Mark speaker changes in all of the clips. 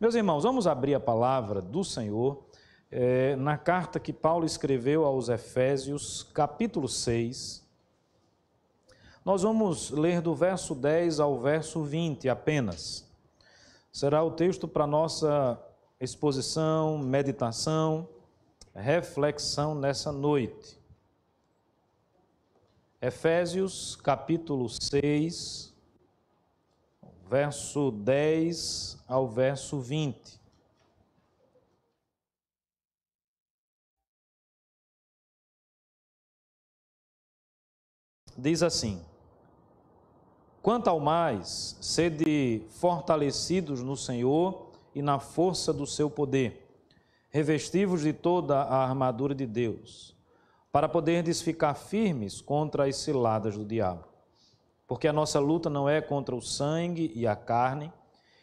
Speaker 1: Meus irmãos, vamos abrir a palavra do Senhor na carta que Paulo escreveu aos Efésios, capítulo 6. Nós vamos ler do verso 10 ao verso 20 apenas. Será o texto para nossa exposição, meditação, reflexão nessa noite. Efésios, capítulo 6, verso 10 ao verso 20. Diz assim: quanto ao mais, sede fortalecidos no Senhor e na força do seu poder, revestivos de toda a armadura de Deus, para poderdes ficar firmes contra as ciladas do diabo. Porque a nossa luta não é contra o sangue e a carne,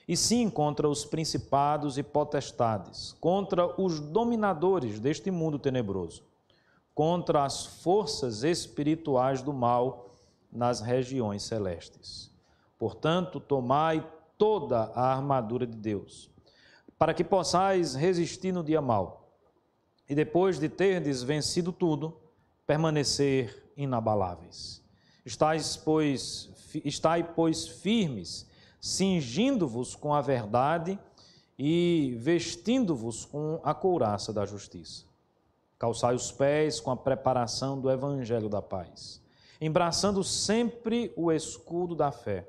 Speaker 1: e sim contra os principados e potestades, contra os dominadores deste mundo tenebroso, contra as forças espirituais do mal nas regiões celestes. Portanto, tomai toda a armadura de Deus, para que possais resistir no dia mau, e depois de terdes vencido tudo, permanecer inabaláveis. Estai, pois, firmes, cingindo-vos com a verdade e vestindo-vos com a couraça da justiça. Calçai os pés com a preparação do evangelho da paz, embraçando sempre o escudo da fé,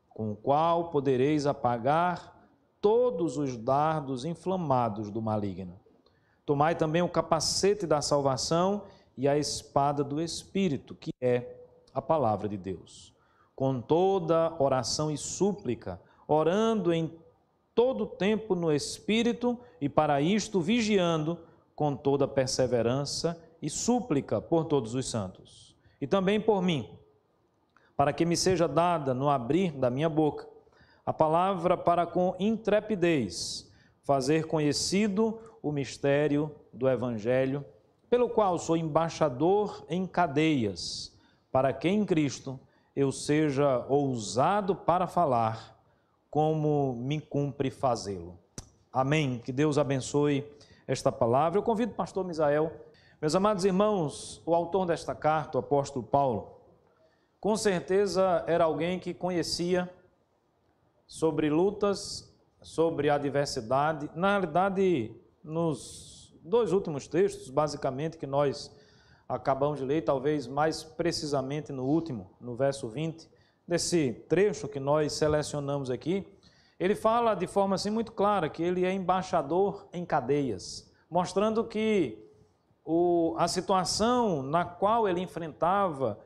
Speaker 1: com o qual podereis apagar todos os dardos inflamados do maligno. Tomai também o capacete da salvação e a espada do Espírito, que é a palavra de Deus. Com toda oração e súplica, orando em todo tempo no Espírito e para isto vigiando com toda perseverança e súplica por todos os santos. E também por mim, para que me seja dada no abrir da minha boca a palavra para com intrepidez fazer conhecido o mistério do Evangelho, pelo qual sou embaixador em cadeias, para que em Cristo eu seja ousado para falar, como me cumpre fazê-lo. Amém. Que Deus abençoe esta palavra. Eu convido o pastor Misael. Meus amados irmãos, o autor desta carta, o apóstolo Paulo, com certeza era alguém que conhecia sobre lutas, sobre adversidade. Na realidade, nos dois últimos textos, basicamente, que nós acabamos de ler, talvez mais precisamente no último, no verso 20, desse trecho que nós selecionamos aqui, ele fala de forma assim muito clara que ele é embaixador em cadeias, mostrando que a situação na qual ele enfrentava,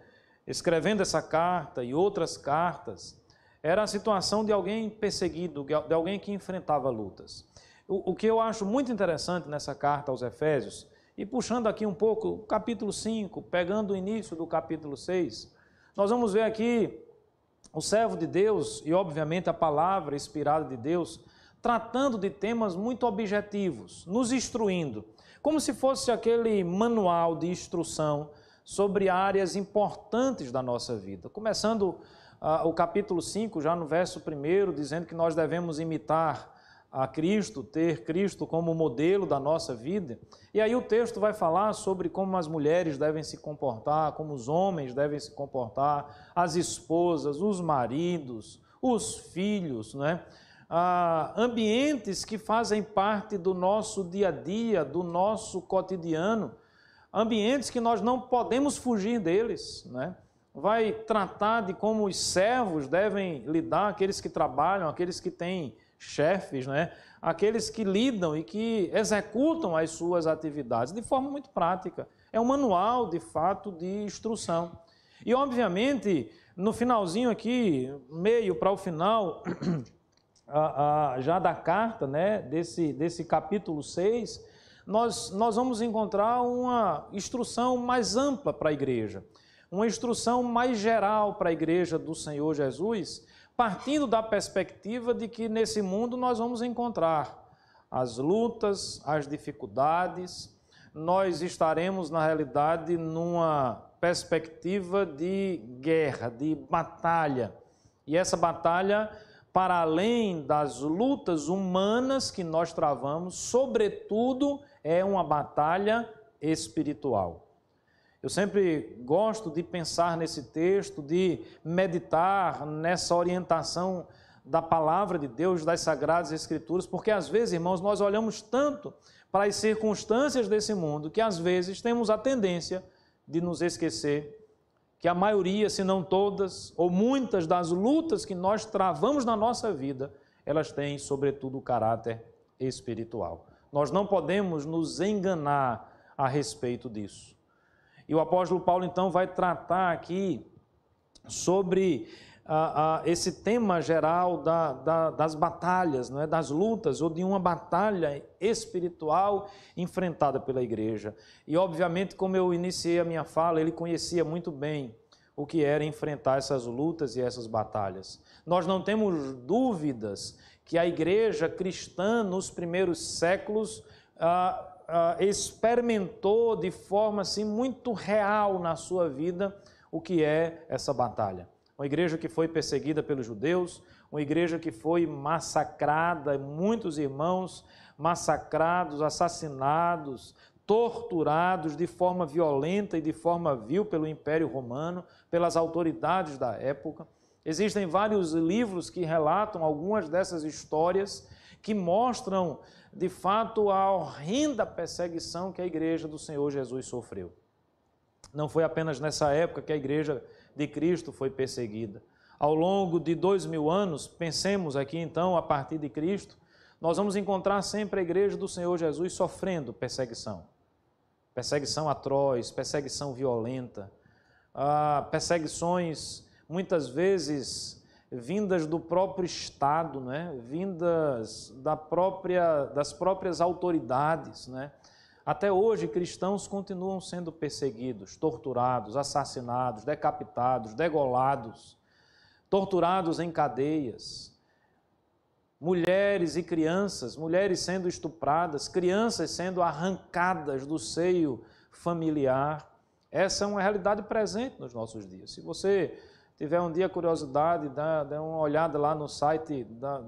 Speaker 1: escrevendo essa carta e outras cartas, era a situação de alguém perseguido, de alguém que enfrentava lutas. O que eu acho muito interessante nessa carta aos Efésios, e puxando aqui um pouco o capítulo 5, pegando o início do capítulo 6, nós vamos ver aqui o servo de Deus e, obviamente, a palavra inspirada de Deus, tratando de temas muito objetivos, nos instruindo, como se fosse aquele manual de instrução sobre áreas importantes da nossa vida. Começando o capítulo 5, já no verso 1, dizendo que nós devemos imitar a Cristo, ter Cristo como modelo da nossa vida. E aí o texto vai falar sobre como as mulheres devem se comportar, como os homens devem se comportar, as esposas, os maridos, os filhos, né? Ambientes que fazem parte do nosso dia a dia, do nosso cotidiano, ambientes que nós não podemos fugir deles, né? Vai tratar de como os servos devem lidar, aqueles que trabalham, aqueles que têm chefes, né? Aqueles que lidam e que executam as suas atividades de forma muito prática. É um manual, de fato, de instrução. E, obviamente, no finalzinho aqui, meio para o final, já da carta, né? desse capítulo 6, nós vamos encontrar uma instrução mais ampla para a igreja, uma instrução mais geral para a igreja do Senhor Jesus, partindo da perspectiva de que nesse mundo nós vamos encontrar as lutas, as dificuldades, nós estaremos, na realidade, numa perspectiva de guerra, de batalha. E essa batalha para além das lutas humanas que nós travamos, sobretudo é uma batalha espiritual. Eu sempre gosto de pensar nesse texto, de meditar nessa orientação da palavra de Deus, das Sagradas Escrituras, porque às vezes, irmãos, nós olhamos tanto para as circunstâncias desse mundo que às vezes temos a tendência de nos esquecer que a maioria, se não todas, ou muitas das lutas que nós travamos na nossa vida, elas têm, sobretudo, o caráter espiritual. Nós não podemos nos enganar a respeito disso. E o apóstolo Paulo, então, vai tratar aqui sobre esse tema geral das batalhas, não é? Das lutas, ou de uma batalha espiritual enfrentada pela igreja. E, obviamente, como eu iniciei a minha fala, ele conhecia muito bem o que era enfrentar essas lutas e essas batalhas. Nós não temos dúvidas que a igreja cristã, nos primeiros séculos, experimentou de forma assim, muito real na sua vida o que é essa batalha. Uma igreja que foi perseguida pelos judeus, uma igreja que foi massacrada, muitos irmãos massacrados, assassinados, torturados de forma violenta e de forma vil pelo Império Romano, pelas autoridades da época. Existem vários livros que relatam algumas dessas histórias que mostram, de fato, a horrenda perseguição que a igreja do Senhor Jesus sofreu. Não foi apenas nessa época que a igreja de Cristo foi perseguida. Ao longo de 2000 anos, pensemos aqui então, a partir de Cristo, nós vamos encontrar sempre a igreja do Senhor Jesus sofrendo perseguição. Perseguição atroz, perseguição violenta, perseguições muitas vezes vindas do próprio Estado, né? Vindas das próprias autoridades, né? Até hoje, cristãos continuam sendo perseguidos, torturados, assassinados, decapitados, degolados, torturados em cadeias. Mulheres e crianças, mulheres sendo estupradas, crianças sendo arrancadas do seio familiar. Essa é uma realidade presente nos nossos dias. Se você tiver um dia curiosidade, dá uma olhada lá no site da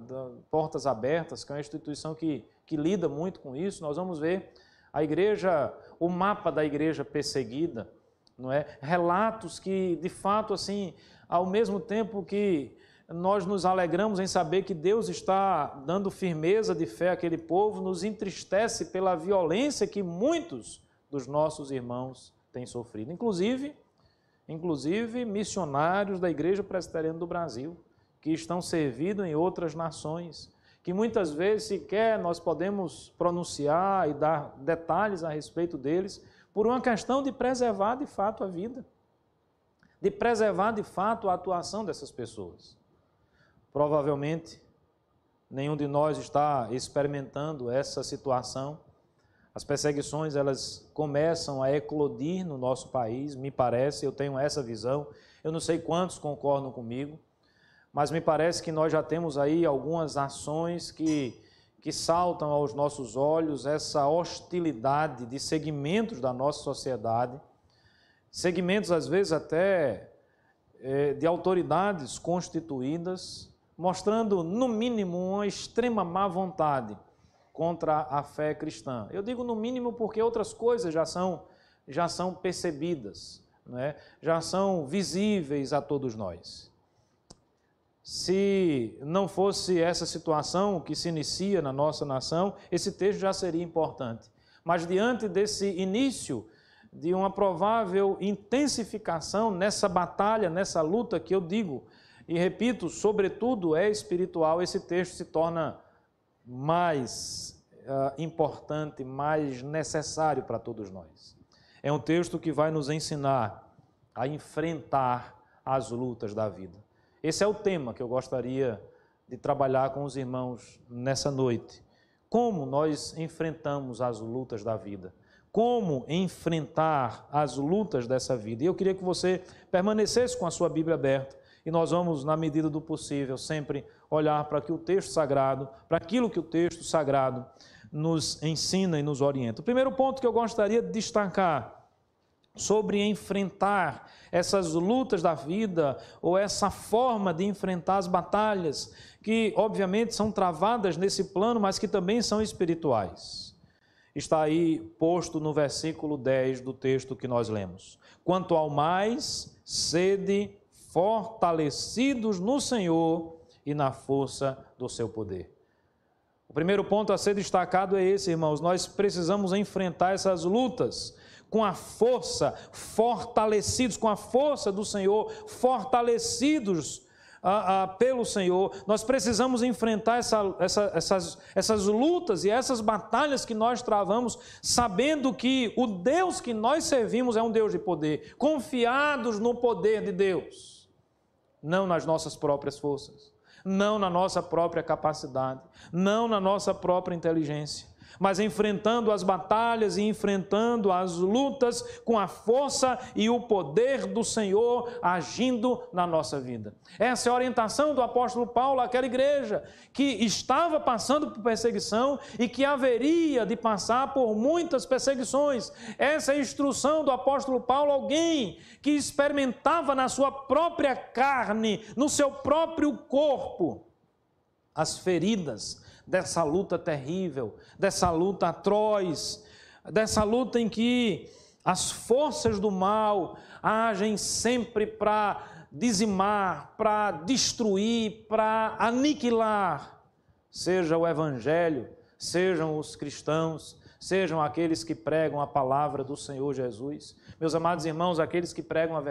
Speaker 1: Portas Abertas, que é uma instituição que lida muito com isso, nós vamos ver a igreja, o mapa da igreja perseguida, não é? Relatos que, de fato, assim, ao mesmo tempo que nós nos alegramos em saber que Deus está dando firmeza de fé àquele povo, nos entristece pela violência que muitos dos nossos irmãos têm sofrido. Inclusive missionários da Igreja Presbiteriana do Brasil, que estão servindo em outras nações, que muitas vezes sequer nós podemos pronunciar e dar detalhes a respeito deles, por uma questão de preservar de fato a vida, de preservar de fato a atuação dessas pessoas. Provavelmente, nenhum de nós está experimentando essa situação. As perseguições, elas começam a eclodir no nosso país, me parece, eu tenho essa visão. Eu não sei quantos concordam comigo, mas me parece que nós já temos aí algumas ações que saltam aos nossos olhos, essa hostilidade de segmentos da nossa sociedade, segmentos às vezes até de autoridades constituídas, mostrando no mínimo uma extrema má vontade contra a fé cristã. Eu digo no mínimo porque outras coisas já são percebidas, né? Já são visíveis a todos nós. Se não fosse essa situação que se inicia na nossa nação, esse texto já seria importante. Mas diante desse início de uma provável intensificação nessa batalha, nessa luta que eu digo, e repito, sobretudo é espiritual, esse texto se torna mais importante, mais necessário para todos nós. É um texto que vai nos ensinar a enfrentar as lutas da vida. Esse é o tema que eu gostaria de trabalhar com os irmãos nessa noite. Como nós enfrentamos as lutas da vida? Como enfrentar as lutas dessa vida? E eu queria que você permanecesse com a sua Bíblia aberta e nós vamos, na medida do possível, sempre olhar para que o texto sagrado, para aquilo que o texto sagrado nos ensina e nos orienta. O primeiro ponto que eu gostaria de destacar sobre enfrentar essas lutas da vida ou essa forma de enfrentar as batalhas que, obviamente, são travadas nesse plano, mas que também são espirituais. Está aí posto no versículo 10 do texto que nós lemos. Quanto ao mais, sede fortalecidos no Senhor e na força do seu poder. O primeiro ponto a ser destacado é esse, irmãos. Nós precisamos enfrentar essas lutas com a força, fortalecidos, com a força do Senhor, fortalecidos pelo Senhor. Nós precisamos enfrentar essas lutas e essas batalhas que nós travamos, sabendo que o Deus que nós servimos é um Deus de poder, confiados no poder de Deus, não nas nossas próprias forças, não na nossa própria capacidade, não na nossa própria inteligência, mas enfrentando as batalhas e enfrentando as lutas com a força e o poder do Senhor agindo na nossa vida. Essa é a orientação do apóstolo Paulo àquela igreja que estava passando por perseguição e que haveria de passar por muitas perseguições. Essa é a instrução do apóstolo Paulo, alguém que experimentava na sua própria carne, no seu próprio corpo, as feridas dessa luta terrível, dessa luta atroz, dessa luta em que as forças do mal agem sempre para dizimar, para destruir, para aniquilar, seja o evangelho, sejam os cristãos, sejam aqueles que pregam a palavra do Senhor Jesus. Meus amados irmãos, aqueles que pregam a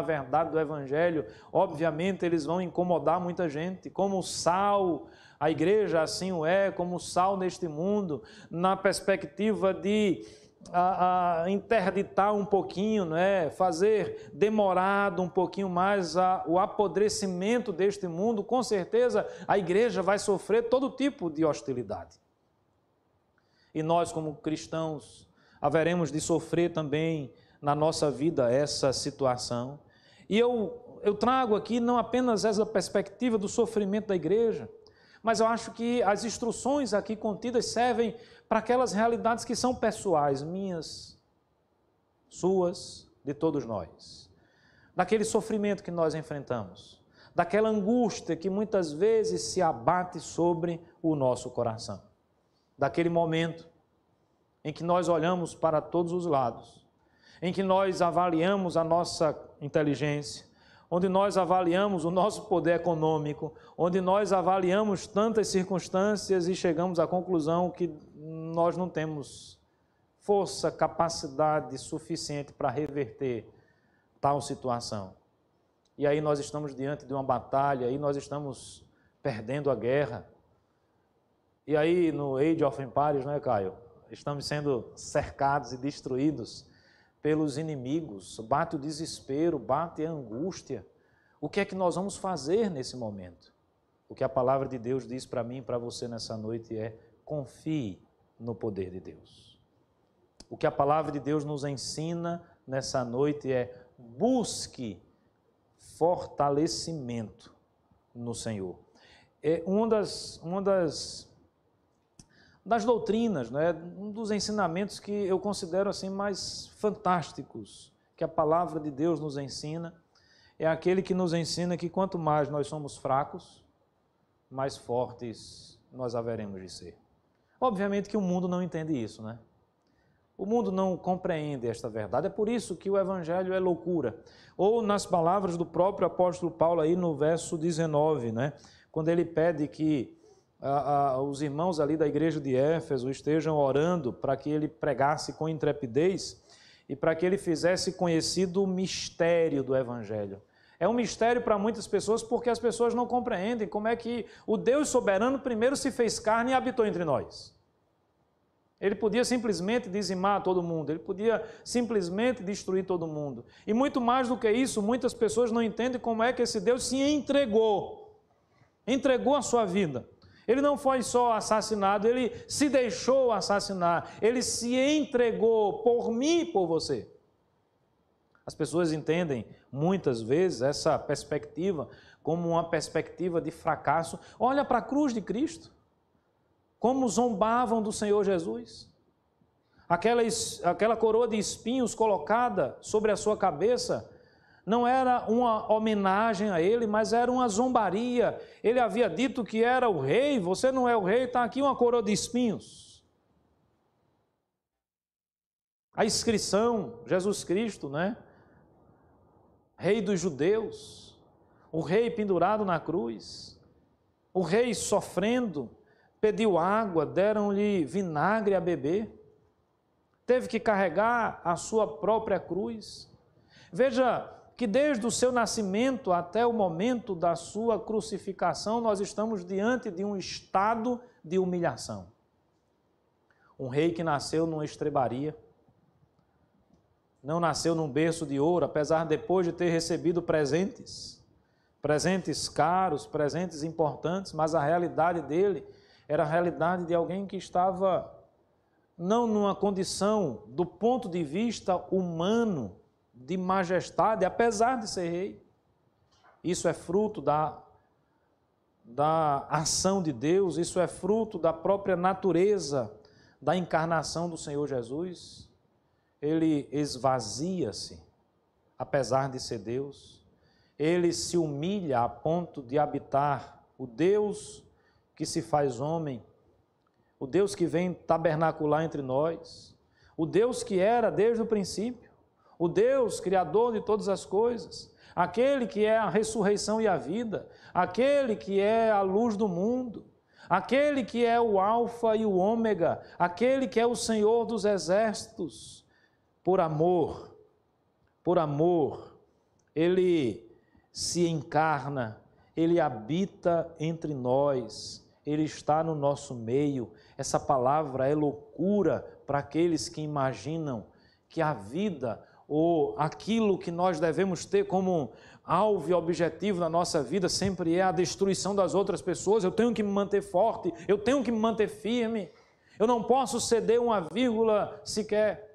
Speaker 1: verdade do evangelho, obviamente eles vão incomodar muita gente, como o sal. A igreja assim o é, como o sal neste mundo, na perspectiva de interditar um pouquinho, né? Fazer demorado um pouquinho mais o apodrecimento deste mundo. Com certeza a igreja vai sofrer todo tipo de hostilidade. E nós, como cristãos, haveremos de sofrer também na nossa vida essa situação. E eu trago aqui não apenas essa perspectiva do sofrimento da igreja, mas eu acho que as instruções aqui contidas servem para aquelas realidades que são pessoais, minhas, suas, de todos nós. Daquele sofrimento que nós enfrentamos, daquela angústia que muitas vezes se abate sobre o nosso coração. Daquele momento em que nós olhamos para todos os lados, em que nós avaliamos a nossa inteligência, onde nós avaliamos o nosso poder econômico, onde nós avaliamos tantas circunstâncias e chegamos à conclusão que nós não temos força, capacidade suficiente para reverter tal situação. E aí nós estamos diante de uma batalha, aí nós estamos perdendo a guerra. E aí no Age of Empires, não é, Caio? Estamos sendo cercados e destruídos pelos inimigos, bate o desespero, bate a angústia. O que é que nós vamos fazer nesse momento? O que a palavra de Deus diz para mim e para você nessa noite é: confie no poder de Deus. O que a palavra de Deus nos ensina nessa noite é: busque fortalecimento no Senhor. É uma das doutrinas, né? Um dos ensinamentos que eu considero assim mais fantásticos que a palavra de Deus nos ensina, é aquele que nos ensina que quanto mais nós somos fracos, mais fortes nós haveremos de ser. Obviamente que o mundo não entende isso, né? O mundo não compreende esta verdade, é por isso que o evangelho é loucura. Ou nas palavras do próprio apóstolo Paulo aí no verso 19, né? Quando ele pede que os irmãos ali da igreja de Éfeso estejam orando para que ele pregasse com intrepidez e para que ele fizesse conhecido o mistério do evangelho. É um mistério para muitas pessoas porque as pessoas não compreendem como é que o Deus soberano primeiro se fez carne e habitou entre nós. Ele podia simplesmente dizimar todo mundo, ele podia simplesmente destruir todo mundo. E muito mais do que isso, muitas pessoas não entendem como é que esse Deus se entregou a sua vida. Ele não foi só assassinado, ele se deixou assassinar, ele se entregou por mim e por você. As pessoas entendem muitas vezes essa perspectiva como uma perspectiva de fracasso. Olha para a cruz de Cristo, como zombavam do Senhor Jesus. aquela coroa de espinhos colocada sobre a sua cabeça não era uma homenagem a ele, mas era uma zombaria. Ele havia dito que era o rei, você não é o rei, está aqui uma coroa de espinhos. A inscrição, Jesus Cristo, né? Rei dos judeus, o rei pendurado na cruz, o rei sofrendo, pediu água, deram-lhe vinagre a beber, teve que carregar a sua própria cruz. Veja que desde o seu nascimento até o momento da sua crucificação, nós estamos diante de um estado de humilhação. Um rei que nasceu numa estrebaria, não nasceu num berço de ouro, apesar depois de ter recebido presentes caros, presentes importantes, mas a realidade dele era a realidade de alguém que estava não numa condição, do ponto de vista humano, de majestade, apesar de ser rei. Isso é fruto da ação de Deus, isso é fruto da própria natureza da encarnação do Senhor Jesus. Ele esvazia-se, apesar de ser Deus. Ele se humilha a ponto de habitar o Deus que se faz homem, o Deus que vem tabernacular entre nós, o Deus que era desde o princípio, o Deus criador de todas as coisas, aquele que é a ressurreição e a vida, aquele que é a luz do mundo, aquele que é o alfa e o ômega, aquele que é o Senhor dos exércitos. Por amor, ele se encarna, ele habita entre nós, ele está no nosso meio. Essa palavra é loucura para aqueles que imaginam que a vida ou aquilo que nós devemos ter como alvo e objetivo na nossa vida sempre é a destruição das outras pessoas. Eu tenho que me manter forte, eu tenho que me manter firme, eu não posso ceder uma vírgula sequer.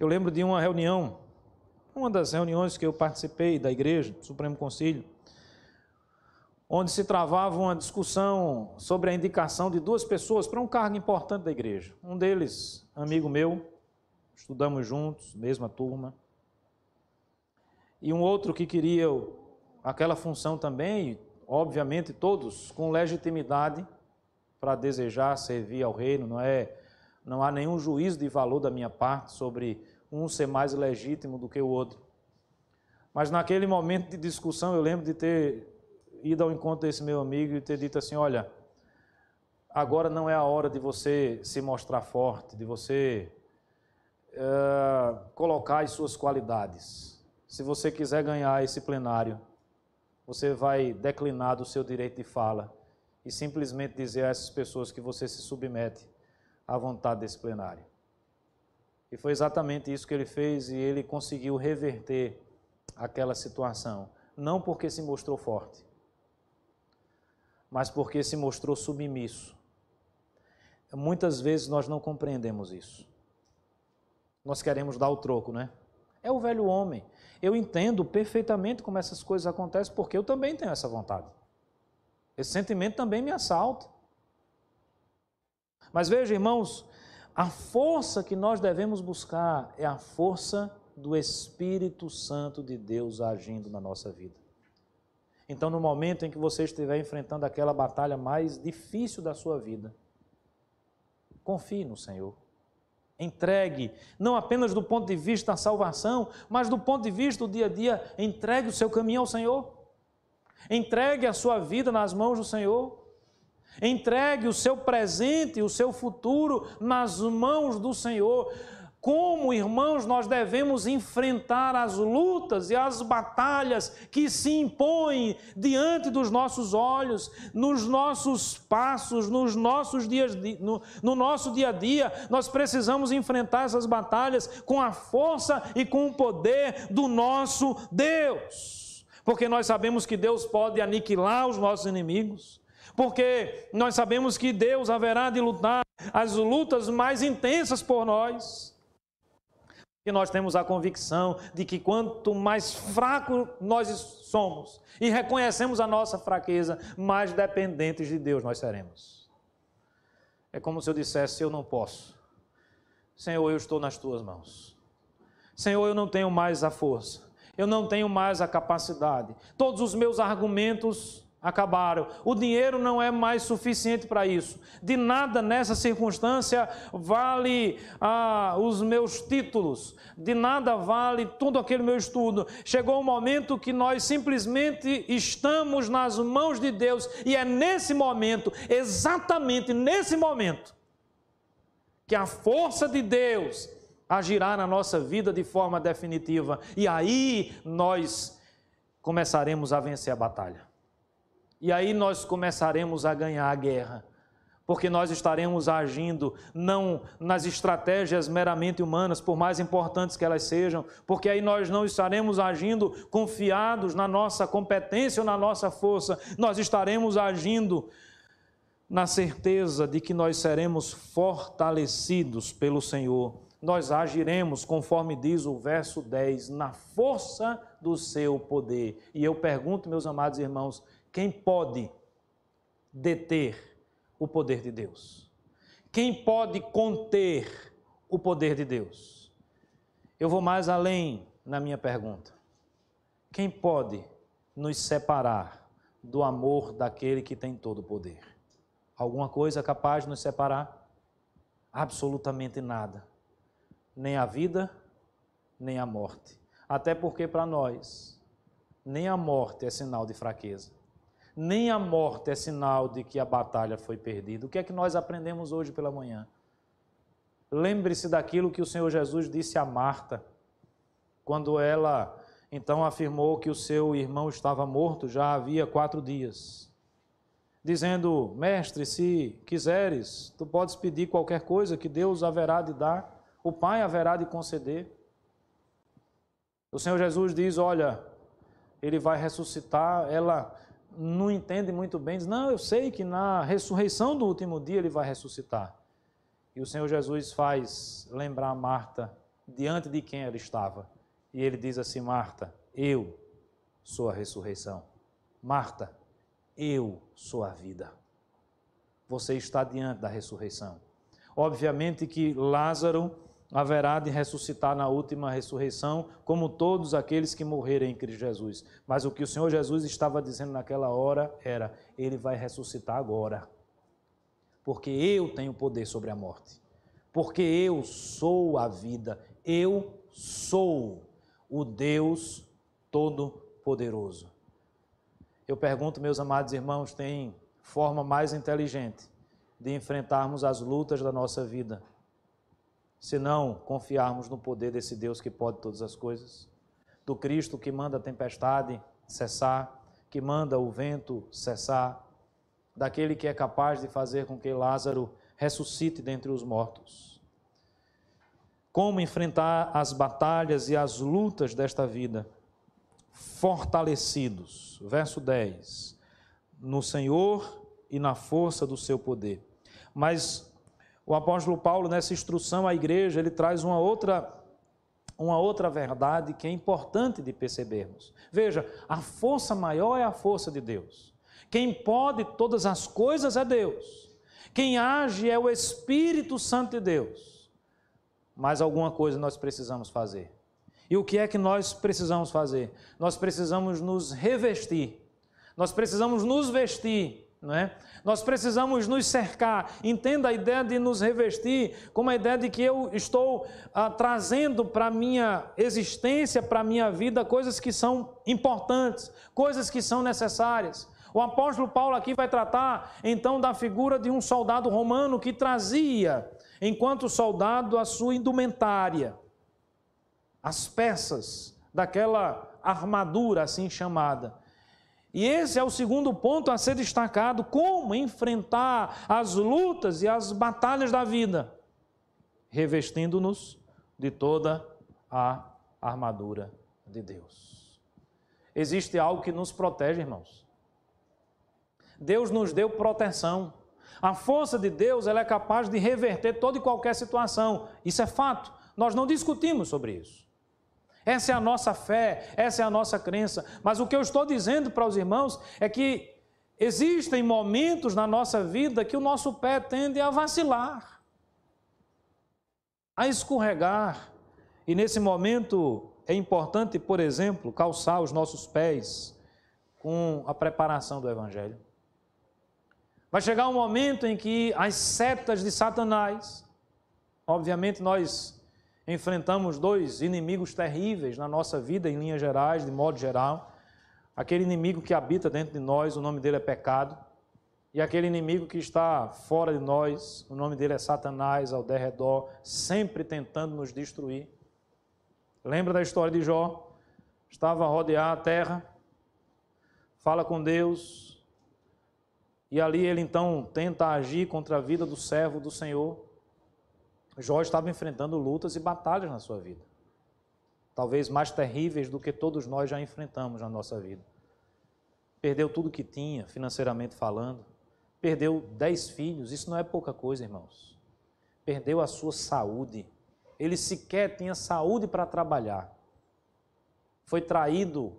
Speaker 1: Eu lembro de uma reunião, uma das reuniões que eu participei da igreja, do Supremo Concílio, onde se travava uma discussão sobre a indicação de duas pessoas para um cargo importante da igreja. Um deles, amigo meu, estudamos juntos, mesma turma, e um outro que queria aquela função também, obviamente todos com legitimidade para desejar servir ao reino, não há nenhum juízo de valor da minha parte sobre um ser mais legítimo do que o outro. Mas naquele momento de discussão, eu lembro de ter ido ao encontro desse meu amigo e ter dito assim: olha, agora não é a hora de você se mostrar forte, de você colocar as suas qualidades. Se você quiser ganhar esse plenário, você vai declinar do seu direito de fala e simplesmente dizer a essas pessoas que você se submete à vontade desse plenário. E foi exatamente isso que ele fez, e ele conseguiu reverter aquela situação, não porque se mostrou forte, mas porque se mostrou submisso. Muitas vezes nós não compreendemos isso. Nós queremos dar o troco, né? É o velho homem. Eu entendo perfeitamente como essas coisas acontecem, porque eu também tenho essa vontade. Esse sentimento também me assalta. Mas veja, irmãos, a força que nós devemos buscar é a força do Espírito Santo de Deus agindo na nossa vida. Então, no momento em que você estiver enfrentando aquela batalha mais difícil da sua vida, confie no Senhor. Entregue, não apenas do ponto de vista da salvação, mas do ponto de vista do dia a dia, entregue o seu caminho ao Senhor. Entregue a sua vida nas mãos do Senhor. Entregue o seu presente e o seu futuro nas mãos do Senhor. Como, irmãos, nós devemos enfrentar as lutas e as batalhas que se impõem diante dos nossos olhos, nos nossos passos, nos nossos dias, no nosso dia a dia. Nós precisamos enfrentar essas batalhas com a força e com o poder do nosso Deus. Porque nós sabemos que Deus pode aniquilar os nossos inimigos. Porque nós sabemos que Deus haverá de lutar as lutas mais intensas por nós. E nós temos a convicção de que quanto mais fraco nós somos e reconhecemos a nossa fraqueza, mais dependentes de Deus nós seremos. É como se eu dissesse: eu não posso. Senhor, eu estou nas tuas mãos. Senhor, eu não tenho mais a força. Eu não tenho mais a capacidade. Todos os meus argumentos acabaram. O dinheiro não é mais suficiente para isso. De nada nessa circunstância vale os meus títulos. De nada vale todo aquele meu estudo. Chegou um momento que nós simplesmente estamos nas mãos de Deus. E é nesse momento, exatamente nesse momento, que a força de Deus agirá na nossa vida de forma definitiva. E aí nós começaremos a vencer a batalha. E aí nós começaremos a ganhar a guerra. Porque nós estaremos agindo não nas estratégias meramente humanas, por mais importantes que elas sejam, porque aí nós não estaremos agindo confiados na nossa competência ou na nossa força. Nós estaremos agindo na certeza de que nós seremos fortalecidos pelo Senhor. Nós agiremos, conforme diz o verso 10, na força do seu poder. E eu pergunto, meus amados irmãos, quem pode deter o poder de Deus? Quem pode conter o poder de Deus? Eu vou mais além na minha pergunta. Quem pode nos separar do amor daquele que tem todo o poder? Alguma coisa capaz de nos separar? Absolutamente nada. Nem a vida, nem a morte. Até porque para nós, nem a morte é sinal de fraqueza. Nem a morte é sinal de que a batalha foi perdida. O que é que nós aprendemos hoje pela manhã? Lembre-se daquilo que o Senhor Jesus disse a Marta, quando ela então afirmou que o seu irmão estava morto já havia 4 dias. Dizendo: mestre, se quiseres, tu podes pedir qualquer coisa que Deus haverá de dar, o Pai haverá de conceder. O Senhor Jesus diz: olha, ele vai ressuscitar. Ela não entende muito bem, diz: não, eu sei que na ressurreição do último dia ele vai ressuscitar. E o Senhor Jesus faz lembrar a Marta diante de quem ela estava. E ele diz assim: Marta, eu sou a ressurreição. Marta, eu sou a vida. Você está diante da ressurreição. Obviamente que Lázaro haverá de ressuscitar na última ressurreição, como todos aqueles que morrerem em Cristo Jesus. Mas o que o Senhor Jesus estava dizendo naquela hora era: ele vai ressuscitar agora. Porque eu tenho poder sobre a morte. Porque eu sou a vida. Eu sou o Deus Todo-Poderoso. Eu pergunto, meus amados irmãos, tem forma mais inteligente de enfrentarmos as lutas da nossa vida, se não confiarmos no poder desse Deus que pode todas as coisas? Do Cristo que manda a tempestade cessar, que manda o vento cessar, daquele que é capaz de fazer com que Lázaro ressuscite dentre os mortos. Como enfrentar as batalhas e as lutas desta vida? Fortalecidos, verso 10, no Senhor e na força do seu poder. Mas o apóstolo Paulo, nessa instrução à igreja, ele traz uma outra verdade que é importante de percebermos. Veja, a força maior é a força de Deus. Quem pode todas as coisas é Deus. Quem age é o Espírito Santo de Deus. Mas alguma coisa nós precisamos fazer. E o que é que nós precisamos fazer? Nós precisamos nos revestir. Nós precisamos nos vestir, não é? Nós precisamos nos cercar. Entenda a ideia de nos revestir como a ideia de que eu estou trazendo para a minha existência, para a minha vida, coisas que são importantes, coisas que são necessárias. O apóstolo Paulo aqui vai tratar, então, da figura de um soldado romano que trazia, enquanto soldado, a sua indumentária, as peças daquela armadura assim chamada. E esse é o segundo ponto a ser destacado: como enfrentar as lutas e as batalhas da vida, revestindo-nos de toda a armadura de Deus. Existe algo que nos protege, irmãos. Deus nos deu proteção. A força de Deus, ela é capaz de reverter toda e qualquer situação. Isso é fato. Nós não discutimos sobre isso. Essa é a nossa fé, essa é a nossa crença. Mas o que eu estou dizendo para os irmãos é que Existem momentos na nossa vida que o nosso pé tende a vacilar, a escorregar. E nesse momento é importante, por exemplo, calçar os nossos pés com a preparação do Evangelho. Vai chegar um momento em que as setas de Satanás, obviamente nós enfrentamos dois inimigos terríveis na nossa vida, em linhas gerais, de modo geral. Aquele inimigo que habita dentro de nós, o nome dele é pecado. E aquele inimigo que está fora de nós, o nome dele é Satanás, ao derredor, sempre tentando nos destruir. Lembra da história de Jó? Estava a rodear a terra, fala com Deus, e ali ele então tenta agir contra a vida do servo do Senhor. Jó estava enfrentando lutas e batalhas na sua vida, talvez mais terríveis do que todos nós já enfrentamos na nossa vida. Perdeu tudo que tinha, financeiramente falando, perdeu 10 filhos, isso não é pouca coisa, irmãos. Perdeu a sua saúde, ele sequer tinha saúde para trabalhar. Foi traído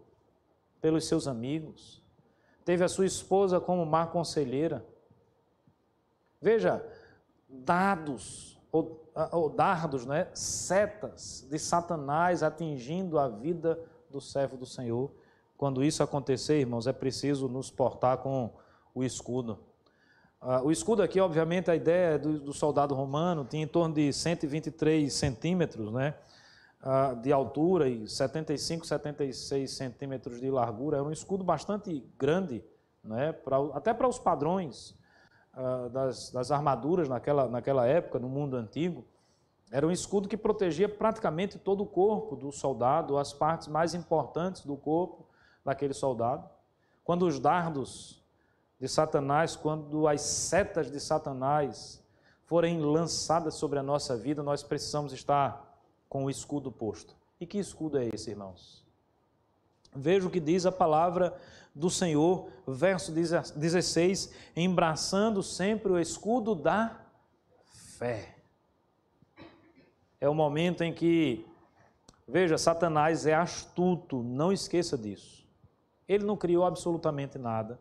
Speaker 1: pelos seus amigos, teve a sua esposa como má conselheira. Veja, dardos, né? Setas de Satanás atingindo a vida do servo do Senhor. Quando isso acontecer, irmãos, é preciso nos portar com o escudo. O escudo aqui, obviamente, a ideia do soldado romano tinha em torno de 123 centímetros, né, de altura e 75, 76 centímetros de largura. Era um escudo bastante grande, né, até para os padrões das armaduras naquela época, no mundo antigo. Era um escudo que protegia praticamente todo o corpo do soldado, as partes mais importantes do corpo daquele soldado. Quando os dardos de Satanás, quando as setas de Satanás forem lançadas sobre a nossa vida, nós precisamos estar com o escudo posto. E que escudo é esse, irmãos? Veja o que diz a palavra do Senhor, verso 16, embraçando sempre o escudo da fé. É o momento em que, veja, Satanás é astuto, não esqueça disso. Ele não criou absolutamente nada,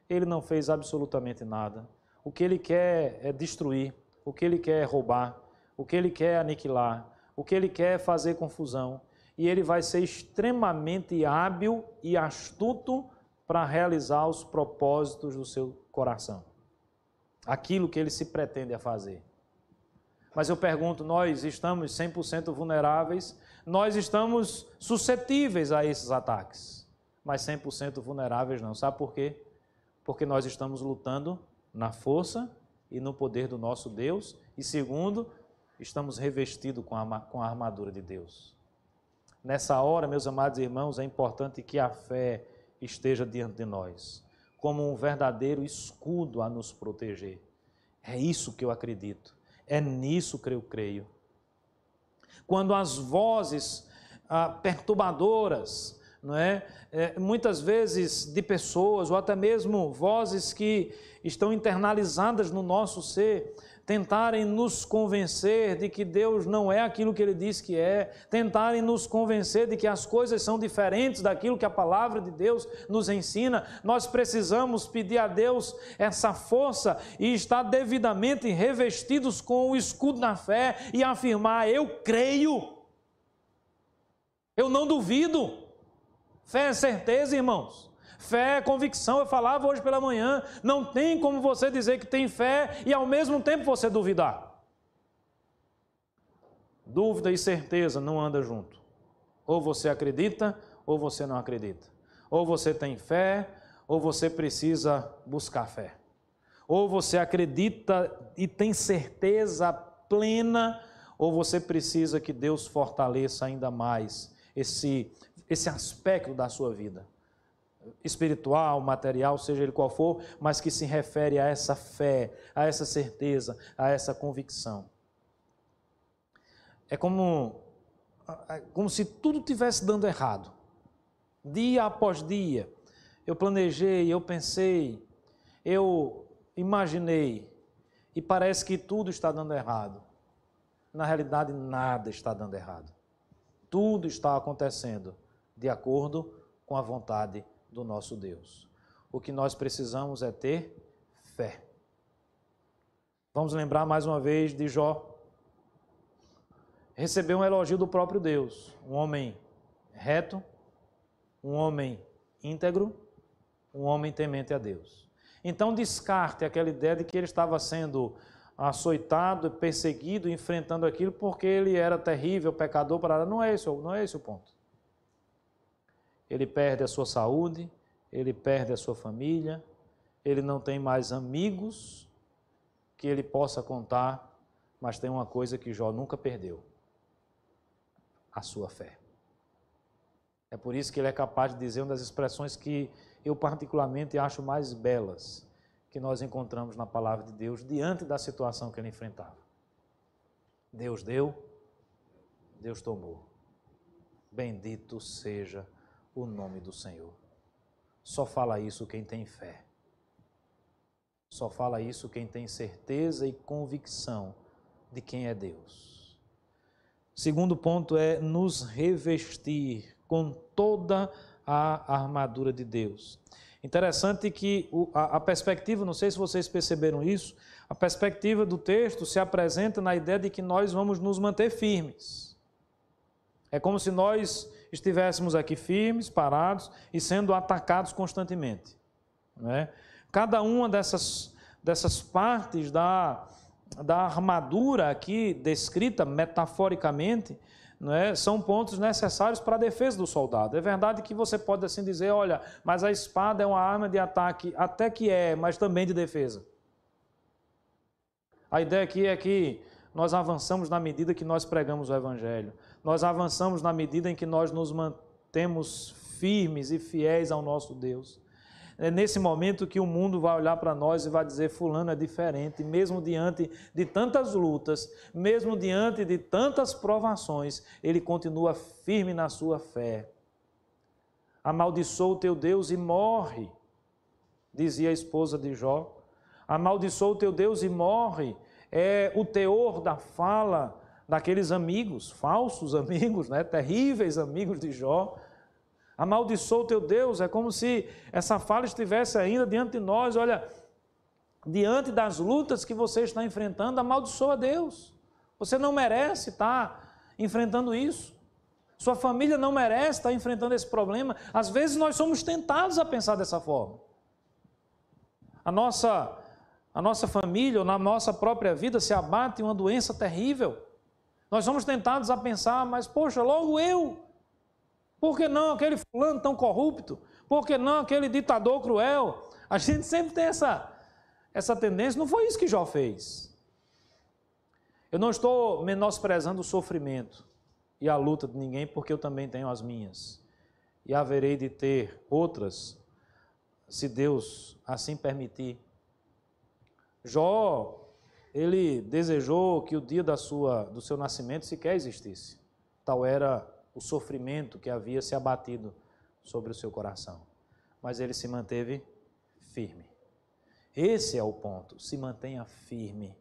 Speaker 1: ele não fez absolutamente nada. O que ele quer é destruir, o que ele quer é roubar, o que ele quer é aniquilar, o que ele quer é fazer confusão. E ele vai ser extremamente hábil e astuto para realizar os propósitos do seu coração. Aquilo que ele se pretende a fazer. Mas eu pergunto, nós estamos 100% vulneráveis? Nós estamos suscetíveis a esses ataques, mas 100% vulneráveis não. Sabe por quê? Porque nós estamos lutando na força e no poder do nosso Deus. E segundo, estamos revestidos com a armadura de Deus. Nessa hora, meus amados irmãos, é importante que a fé esteja diante de nós, como um verdadeiro escudo a nos proteger. É isso que eu acredito, é nisso que eu creio. Quando as vozes perturbadoras, não é? Muitas vezes de pessoas, ou até mesmo vozes que estão internalizadas no nosso ser, tentarem nos convencer de que Deus não é aquilo que Ele diz que é, tentarem nos convencer de que as coisas são diferentes daquilo que a palavra de Deus nos ensina, nós precisamos pedir a Deus essa força e estar devidamente revestidos com o escudo da fé e afirmar: eu creio, eu não duvido. Fé é certeza, irmãos. Fé é convicção. Eu falava hoje pela manhã, não tem como você dizer que tem fé e ao mesmo tempo você duvidar. Dúvida e certeza não andam junto. Ou você acredita, ou você não acredita. Ou você tem fé, ou você precisa buscar fé. Ou você acredita e tem certeza plena, ou você precisa que Deus fortaleça ainda mais esse aspecto da sua vida, espiritual, material, seja ele qual for, mas que se refere a essa fé, a essa certeza, a essa convicção. É como se tudo estivesse dando errado. Dia após dia, eu planejei, eu pensei, eu imaginei, e parece que tudo está dando errado. Na realidade, nada está dando errado. Tudo está acontecendo de acordo com a vontade do nosso Deus. O que nós precisamos é ter fé. Vamos lembrar mais uma vez de Jó. Recebeu um elogio do próprio Deus. Um homem reto, um homem íntegro, um homem temente a Deus. Então descarte aquela ideia de que ele estava sendo açoitado, perseguido, enfrentando aquilo porque ele era terrível, pecador, não é esse o ponto. Ele perde a sua saúde, ele perde a sua família, ele não tem mais amigos que ele possa contar, mas tem uma coisa que Jó nunca perdeu: a sua fé. É por isso que ele é capaz de dizer uma das expressões que eu particularmente acho mais belas que nós encontramos na palavra de Deus diante da situação que ele enfrentava. Deus deu, Deus tomou. Bendito seja o nome do Senhor. Só fala isso quem tem fé. Só fala isso quem tem certeza e convicção de quem é Deus. Segundo ponto é nos revestir com toda a armadura de Deus. Interessante que a perspectiva, não sei se vocês perceberam isso, a perspectiva do texto se apresenta na ideia de que nós vamos nos manter firmes. É como se nós estivéssemos aqui firmes, parados e sendo atacados constantemente. Não é? Cada uma dessas partes da armadura aqui descrita metaforicamente, não é? São pontos necessários para a defesa do soldado. É verdade que você pode assim dizer, olha, mas a espada é uma arma de ataque, até que mas também de defesa. A ideia aqui é que nós avançamos na medida que nós pregamos o Evangelho. Nós avançamos na medida em que nós nos mantemos firmes e fiéis ao nosso Deus. É nesse momento que o mundo vai olhar para nós e vai dizer, fulano é diferente, mesmo diante de tantas lutas, mesmo diante de tantas provações, ele continua firme na sua fé. Amaldiçoa o teu Deus e morre, dizia a esposa de Jó. Amaldiçoa o teu Deus e morre, é o teor da fala daqueles amigos, falsos amigos, né? Terríveis amigos de Jó. Amaldiçoa o teu Deus, é como se essa fala estivesse ainda diante de nós. Olha, diante das lutas que você está enfrentando, amaldiçoa Deus. Você não merece estar enfrentando isso. Sua família não merece estar enfrentando esse problema. Às vezes nós somos tentados a pensar dessa forma. A nossa família, ou na nossa própria vida, se abate uma doença terrível. Nós somos tentados a pensar, mas poxa, logo eu. Por que não aquele fulano tão corrupto? Por que não aquele ditador cruel? A gente sempre tem essa tendência. Não foi isso que Jó fez. Eu não estou menosprezando o sofrimento e a luta de ninguém, porque eu também tenho as minhas. E haverei de ter outras, se Deus assim permitir. Jó, ele desejou que o dia do seu nascimento sequer existisse. Tal era o sofrimento que havia se abatido sobre o seu coração. Mas ele se manteve firme. Esse é o ponto, se mantenha firme.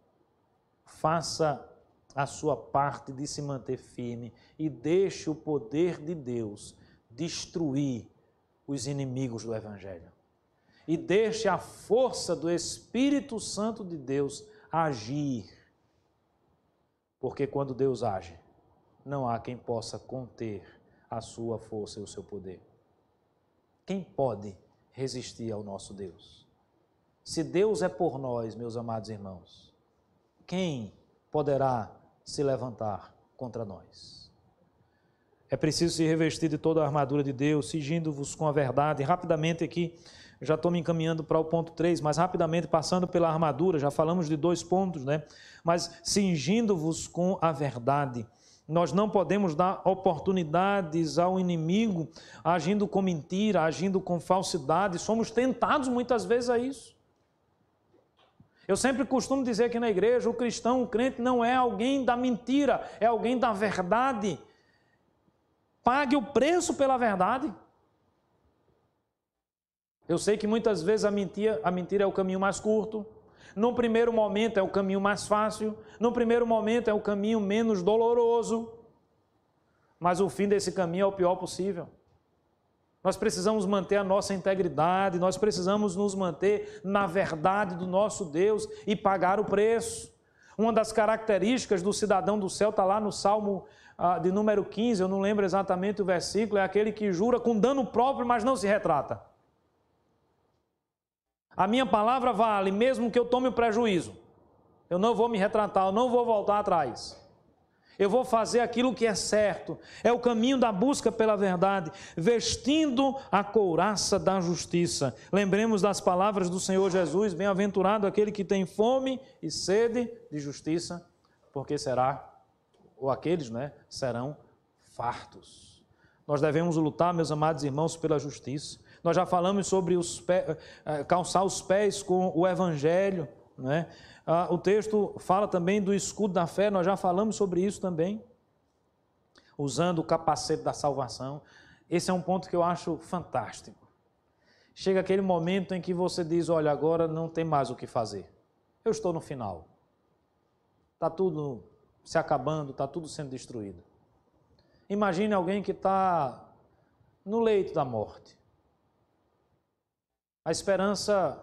Speaker 1: Faça a sua parte de se manter firme e deixe o poder de Deus destruir os inimigos do Evangelho. E deixe a força do Espírito Santo de Deus agir. Porque quando Deus age, não há quem possa conter a sua força e o seu poder. Quem pode resistir ao nosso Deus? Se Deus é por nós, meus amados irmãos, quem poderá se levantar contra nós? É preciso se revestir de toda a armadura de Deus, cingindo-vos com a verdade. Rapidamente aqui, já estou me encaminhando para o ponto 3, mas rapidamente passando pela armadura, já falamos de 2 pontos, né? Mas cingindo-vos com a verdade. Nós não podemos dar oportunidades ao inimigo agindo com mentira, agindo com falsidade. Somos tentados muitas vezes a isso. Eu sempre costumo dizer aqui na igreja, o cristão, o crente não é alguém da mentira, é alguém da verdade. Pague o preço pela verdade. Eu sei que muitas vezes a mentira é o caminho mais curto. No primeiro momento é o caminho mais fácil, no primeiro momento é o caminho menos doloroso, mas o fim desse caminho é o pior possível. Nós precisamos manter a nossa integridade, nós precisamos nos manter na verdade do nosso Deus e pagar o preço. Uma das características do cidadão do céu está lá no Salmo de número 15, eu não lembro exatamente o versículo, é aquele que jura com dano próprio, mas não se retrata. A minha palavra vale, mesmo que eu tome o prejuízo. Eu não vou me retratar, eu não vou voltar atrás. Eu vou fazer aquilo que é certo. É o caminho da busca pela verdade, vestindo a couraça da justiça. Lembremos das palavras do Senhor Jesus: bem-aventurado aquele que tem fome e sede de justiça, porque aqueles, serão fartos. Nós devemos lutar, meus amados irmãos, pela justiça. Nós já falamos sobre calçar os pés com o Evangelho, o texto fala também do escudo da fé, nós já falamos sobre isso também, usando o capacete da salvação. Esse é um ponto que eu acho fantástico. Chega aquele momento em que você diz: olha, agora não tem mais o que fazer, eu estou no final, está tudo se acabando, está tudo sendo destruído. Imagine alguém que está no leito da morte, a esperança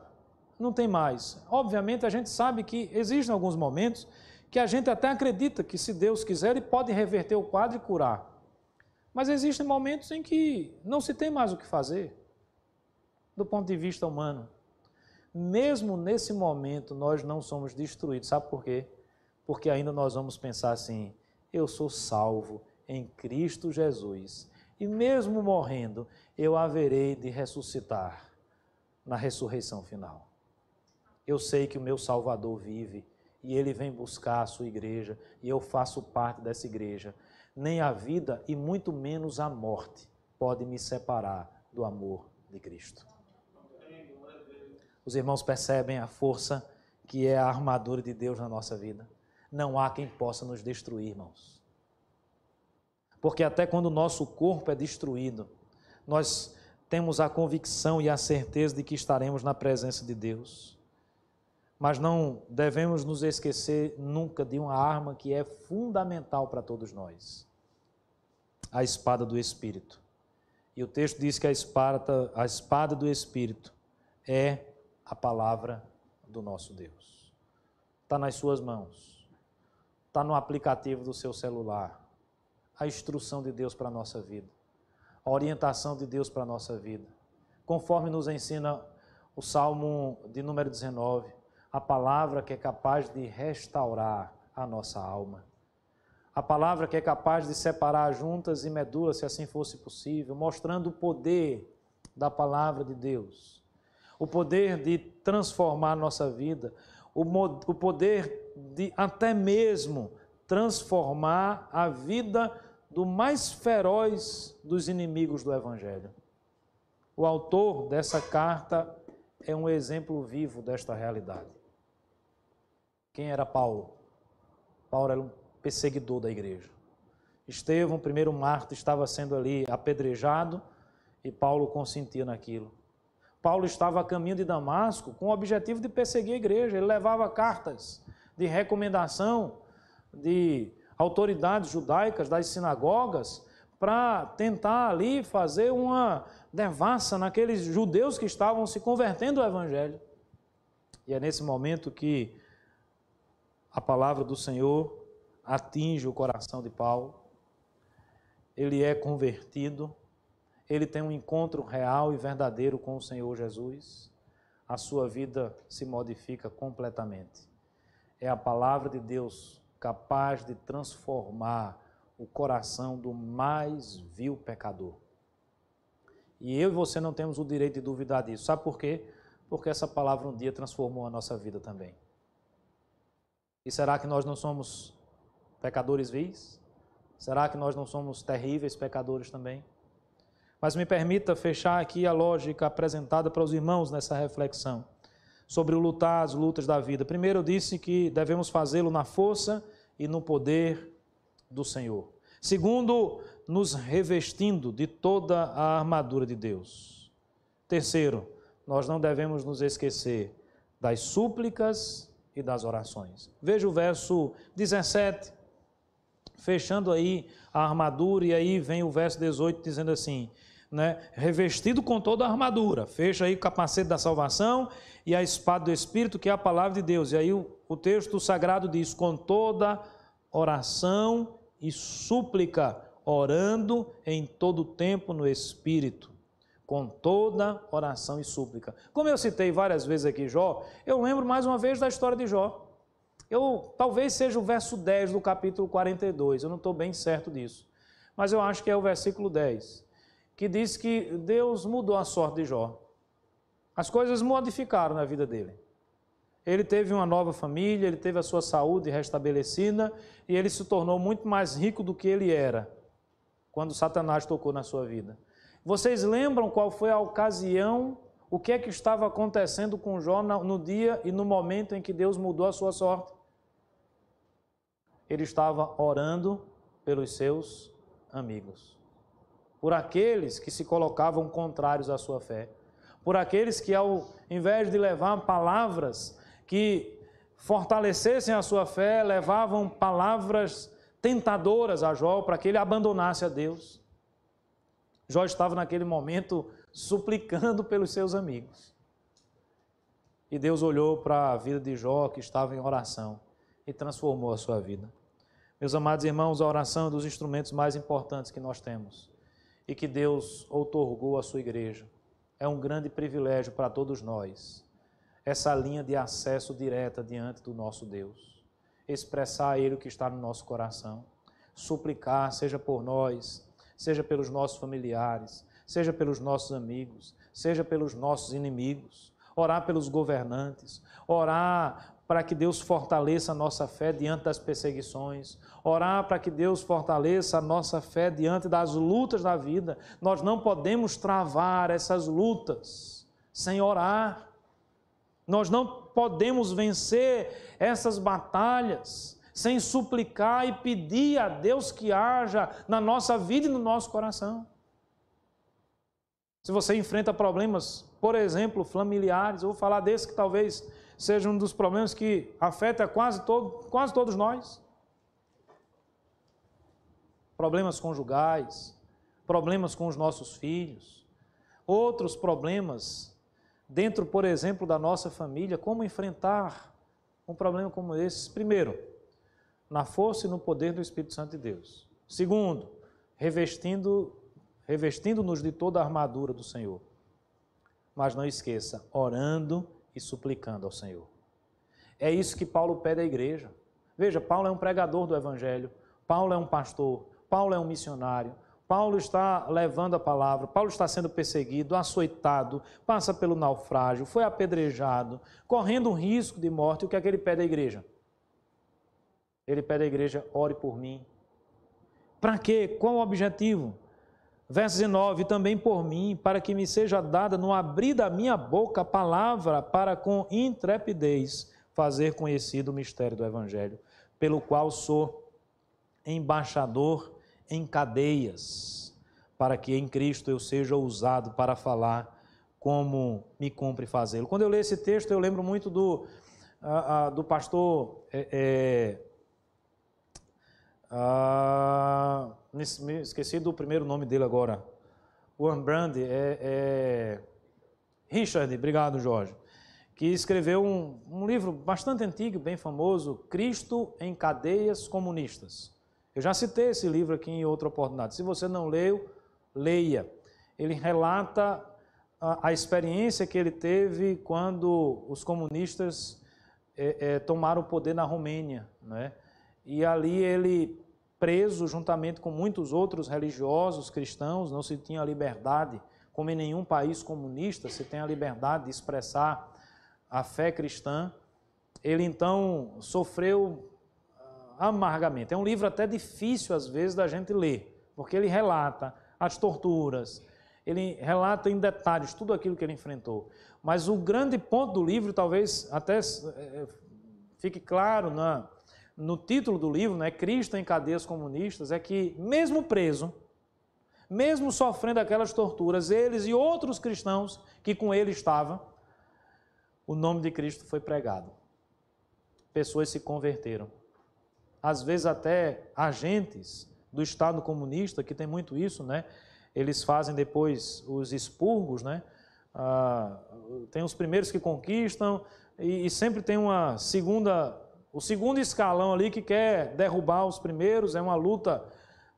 Speaker 1: não tem mais. Obviamente a gente sabe que existem alguns momentos que a gente até acredita que, se Deus quiser, Ele pode reverter o quadro e curar. Mas existem momentos em que não se tem mais o que fazer, do ponto de vista humano. Mesmo nesse momento nós não somos destruídos. Sabe por quê? Porque ainda nós vamos pensar assim: eu sou salvo em Cristo Jesus, e mesmo morrendo, eu haverei de ressuscitar na ressurreição final. Eu sei que o meu Salvador vive e Ele vem buscar a sua igreja e eu faço parte dessa igreja. Nem a vida e muito menos a morte pode me separar do amor de Cristo. Os irmãos percebem a força que é a armadura de Deus na nossa vida? Não há quem possa nos destruir, irmãos. Porque até quando o nosso corpo é destruído, nós temos a convicção e a certeza de que estaremos na presença de Deus. Mas não devemos nos esquecer nunca de uma arma que é fundamental para todos nós: a espada do Espírito. E o texto diz que a espada do Espírito é a palavra do nosso Deus. Está nas suas mãos, está no aplicativo do seu celular, a instrução de Deus para a nossa vida, a orientação de Deus para a nossa vida. Conforme nos ensina o Salmo de número 19, a palavra que é capaz de restaurar a nossa alma. A palavra que é capaz de separar juntas e medulas, se assim fosse possível, mostrando o poder da palavra de Deus. O poder de transformar a nossa vida, o poder de até mesmo transformar a vida do mais feroz dos inimigos do Evangelho. O autor dessa carta é um exemplo vivo desta realidade. Quem era Paulo? Paulo era um perseguidor da igreja. Estevão, primeiro mártir, estava sendo ali apedrejado e Paulo consentia naquilo. Paulo estava a caminho de Damasco com o objetivo de perseguir a igreja. Ele levava cartas de recomendação de autoridades judaicas das sinagogas para tentar ali fazer uma devassa naqueles judeus que estavam se convertendo ao Evangelho. E é nesse momento que a palavra do Senhor atinge o coração de Paulo. Ele é convertido, ele tem um encontro real e verdadeiro com o Senhor Jesus. A sua vida se modifica completamente. É a palavra de Deus capaz de transformar o coração do mais vil pecador. E eu e você não temos o direito de duvidar disso. Sabe por quê? Porque essa palavra um dia transformou a nossa vida também. E será que nós não somos pecadores vis? Será que nós não somos terríveis pecadores também? Mas me permita fechar aqui a lógica apresentada para os irmãos nessa reflexão sobre o lutar, as lutas da vida. Primeiro eu disse que devemos fazê-lo na força e no poder do Senhor. Segundo, nos revestindo de toda a armadura de Deus. Terceiro, nós não devemos nos esquecer das súplicas e das orações. Veja o verso 17, fechando aí a armadura, e aí vem o verso 18 dizendo assim: né, revestido com toda a armadura. Fecha aí o capacete da salvação e a espada do Espírito, que é a palavra de Deus. E aí o texto sagrado diz, com toda oração e súplica, orando em todo tempo no Espírito. Com toda oração e súplica. Como eu citei várias vezes aqui Jó, eu lembro mais uma vez da história de Jó. Talvez seja o verso 10 do capítulo 42, eu não estou bem certo disso. Mas eu acho que é o versículo 10, que diz que Deus mudou a sorte de Jó. As coisas modificaram na vida dele. Ele teve uma nova família, ele teve a sua saúde restabelecida e ele se tornou muito mais rico do que ele era quando Satanás tocou na sua vida. Vocês lembram qual foi a ocasião, o que é que estava acontecendo com Jó no dia e no momento em que Deus mudou a sua sorte? Ele estava orando pelos seus amigos, por aqueles que se colocavam contrários à sua fé, por aqueles que ao invés de levar palavras que fortalecessem a sua fé, levavam palavras tentadoras a Jó para que ele abandonasse a Deus. Jó estava naquele momento suplicando pelos seus amigos. E Deus olhou para a vida de Jó, que estava em oração, e transformou a sua vida. Meus amados irmãos, a oração é um dos instrumentos mais importantes que nós temos e que Deus outorgou à sua igreja. É um grande privilégio para todos nós, essa linha de acesso direta diante do nosso Deus. Expressar a Ele o que está no nosso coração, suplicar, seja por nós, seja pelos nossos familiares, seja pelos nossos amigos, seja pelos nossos inimigos, orar pelos governantes, orar para que Deus fortaleça a nossa fé diante das perseguições, orar para que Deus fortaleça a nossa fé diante das lutas da vida. Nós não podemos travar essas lutas sem orar. Nós não podemos vencer essas batalhas sem suplicar e pedir a Deus que haja na nossa vida e no nosso coração. Se você enfrenta problemas, por exemplo, familiares, eu vou falar desse que talvez seja um dos problemas que afeta quase todos nós. Problemas conjugais, problemas com os nossos filhos, outros problemas dentro, por exemplo, da nossa família. Como enfrentar um problema como esse? Primeiro, na força e no poder do Espírito Santo de Deus. Segundo, revestindo-nos de toda a armadura do Senhor. Mas não esqueça, orando e suplicando ao Senhor. É isso que Paulo pede à igreja. Veja, Paulo é um pregador do Evangelho, Paulo é um pastor, Paulo é um missionário, Paulo está levando a palavra, Paulo está sendo perseguido, açoitado, passa pelo naufrágio, foi apedrejado, correndo um risco de morte. O que é que ele pede à igreja? Ele pede à igreja, ore por mim. Para quê? Qual o objetivo? Verso 19, também por mim, para que me seja dada no abrir da minha boca a palavra, para com intrepidez fazer conhecido o mistério do Evangelho, pelo qual sou embaixador em cadeias, para que em Cristo eu seja usado para falar como me cumpre fazê-lo. Quando eu leio esse texto, eu lembro muito do pastor... me esqueci do primeiro nome dele agora. Warren Brand, Richard, obrigado Jorge, que escreveu um livro bastante antigo, bem famoso, Cristo em Cadeias Comunistas. Eu já citei esse livro aqui em outra oportunidade. Se você não leu, leia. Ele relata a experiência que ele teve quando os comunistas tomaram o poder na Romênia, né? E ali ele, preso juntamente com muitos outros religiosos cristãos, não se tinha liberdade, como em nenhum país comunista se tem a liberdade de expressar a fé cristã. Ele então sofreu amargamente. É um livro até difícil às vezes da gente ler, porque ele relata as torturas, ele relata em detalhes tudo aquilo que ele enfrentou. Mas o grande ponto do livro, talvez até fique claro no título do livro, né, Cristo em Cadeias Comunistas, é que mesmo preso, mesmo sofrendo aquelas torturas, eles e outros cristãos que com ele estavam, o nome de Cristo foi pregado. Pessoas se converteram. Às vezes até agentes do Estado comunista, que tem muito isso, né, eles fazem depois os expurgos, né? Tem os primeiros que conquistam e sempre tem o segundo escalão ali que quer derrubar os primeiros, é uma luta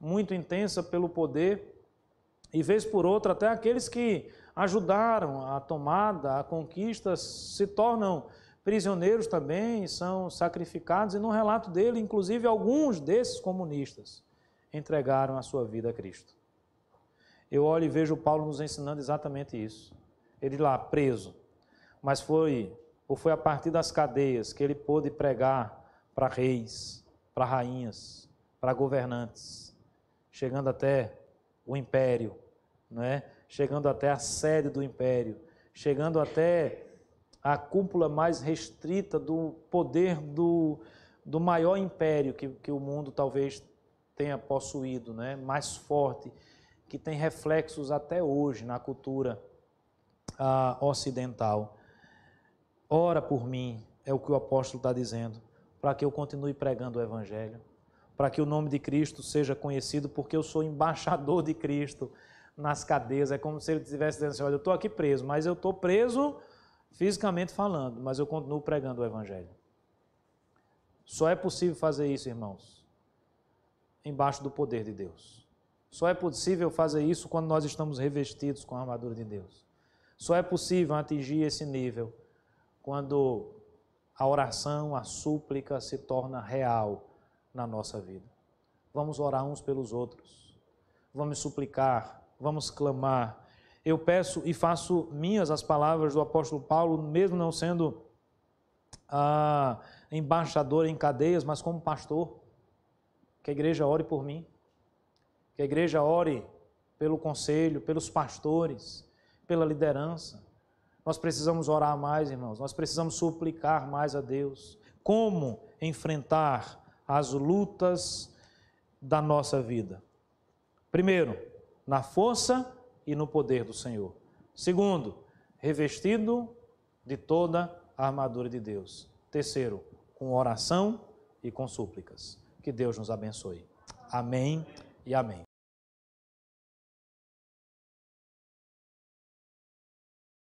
Speaker 1: muito intensa pelo poder, e vez por outra até aqueles que ajudaram a tomada, a conquista, se tornam prisioneiros também, são sacrificados, e no relato dele, inclusive alguns desses comunistas entregaram a sua vida a Cristo. Eu olho e vejo Paulo nos ensinando exatamente isso. Ele lá, preso, mas foi a partir das cadeias que ele pôde pregar para reis, para rainhas, para governantes, chegando até o império, né? Chegando até a sede do império, chegando até a cúpula mais restrita do poder do maior império que o mundo talvez tenha possuído, né? Mais forte, que tem reflexos até hoje na cultura ocidental. Ora por mim, é o que o apóstolo está dizendo, para que eu continue pregando o Evangelho, para que o nome de Cristo seja conhecido, porque eu sou embaixador de Cristo nas cadeias. É como se ele estivesse dizendo assim, olha, eu estou aqui preso, mas eu estou preso fisicamente falando, mas eu continuo pregando o Evangelho. Só é possível fazer isso, irmãos, embaixo do poder de Deus. Só é possível fazer isso quando nós estamos revestidos com a armadura de Deus. Só é possível atingir esse nível quando a oração, a súplica se torna real na nossa vida. Vamos orar uns pelos outros, vamos suplicar, vamos clamar. Eu peço e faço minhas as palavras do apóstolo Paulo, mesmo não sendo embaixador em cadeias, mas como pastor, que a igreja ore por mim, que a igreja ore pelo conselho, pelos pastores, pela liderança. Nós precisamos orar mais, irmãos, nós precisamos suplicar mais a Deus. Como enfrentar as lutas da nossa vida? Primeiro, na força e no poder do Senhor. Segundo, revestido de toda a armadura de Deus. Terceiro, com oração e com súplicas. Que Deus nos abençoe. Amém e amém.